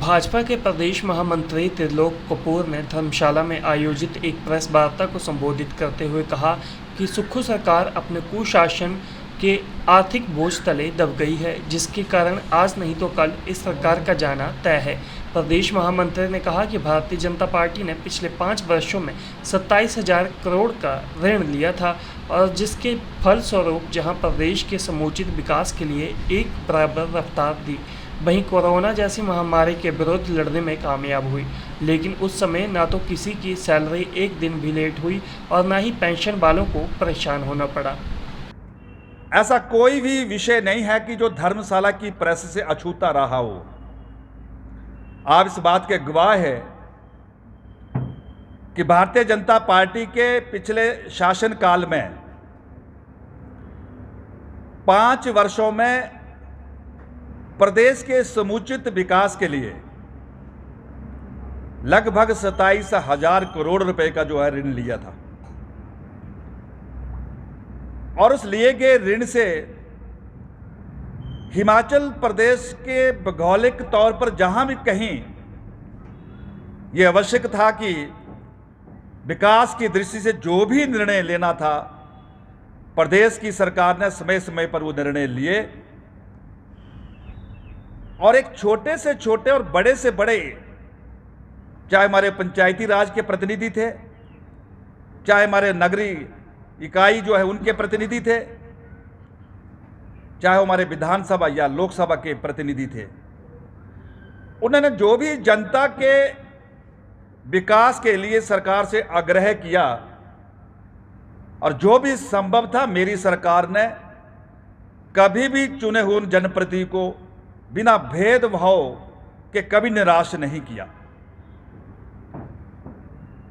भाजपा के प्रदेश महामंत्री त्रिलोक कपूर ने धर्मशाला में आयोजित एक प्रेस वार्ता को संबोधित करते हुए कहा कि सुक्खू सरकार अपने कुशासन के आर्थिक बोझ तले दब गई है, जिसके कारण आज नहीं तो कल इस सरकार का जाना तय है। प्रदेश महामंत्री ने कहा कि भारतीय जनता पार्टी ने पिछले 5 वर्षों में 27,000 करोड़ का ऋण लिया था और जिसके फलस्वरूप जहां प्रदेश के समुचित विकास के लिए एक बराबर रफ्तार दी, वहीं कोरोना जैसी महामारी के विरुद्ध लड़ने में कामयाब हुई। लेकिन उस समय ना तो किसी की सैलरी एक दिन भी लेट हुई और ना ही पेंशन वालों को परेशान होना पड़ा। ऐसा कोई भी विषय नहीं है कि जो धर्मशाला की प्रेस से अछूता रहा हो। आप इस बात के गवाह है कि भारतीय जनता पार्टी के पिछले शासनकाल में 5 वर्षों में प्रदेश के समुचित विकास के लिए लगभग 27,000 करोड़ रुपए का जो है ऋण लिया था और उस लिए गए ऋण से हिमाचल प्रदेश के भौगोलिक तौर पर जहां भी कहीं यह आवश्यक था कि विकास की दृष्टि से जो भी निर्णय लेना था, प्रदेश की सरकार ने समय समय पर वो निर्णय लिए और एक छोटे से छोटे और बड़े से बड़े, चाहे हमारे पंचायती राज के प्रतिनिधि थे, चाहे हमारे नगरीय इकाई जो है उनके प्रतिनिधि थे, चाहे हमारे विधानसभा या लोकसभा के प्रतिनिधि थे, उन्होंने जो भी जनता के विकास के लिए सरकार से आग्रह किया और जो भी संभव था, मेरी सरकार ने कभी भी चुने हुए जनप्रतिनिधि को बिना भेदभाव के कभी निराश नहीं किया।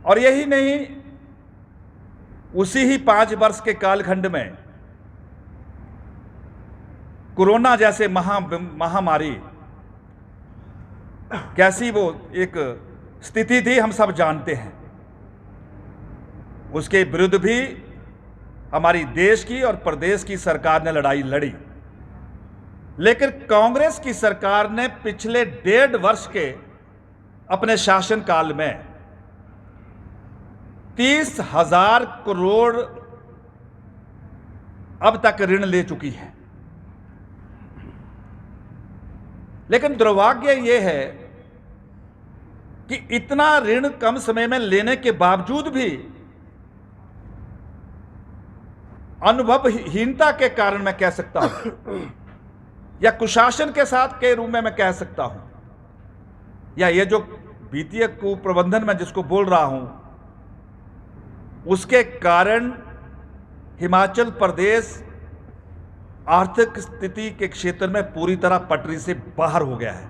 और यही नहीं, उसी ही 5 वर्ष के कालखंड में कोरोना जैसे महामारी कैसी वो एक स्थिति थी, हम सब जानते हैं। उसके विरुद्ध भी हमारी देश की और प्रदेश की सरकार ने लड़ाई लड़ी, लेकिन कांग्रेस की सरकार ने पिछले 1.5 वर्ष के अपने शासनकाल में 30,000 करोड़ अब तक ऋण ले चुकी है। लेकिन दुर्भाग्य यह है कि इतना ऋण कम समय में लेने के बावजूद भी अनुभवहीनता के कारण मैं कह सकता हूं या कुशासन के साथ के रूप में मैं कह सकता हूं, या ये जो वित्तीय कुप्रबंधन में जिसको बोल रहा हूं, उसके कारण हिमाचल प्रदेश आर्थिक स्थिति के क्षेत्र में पूरी तरह पटरी से बाहर हो गया है।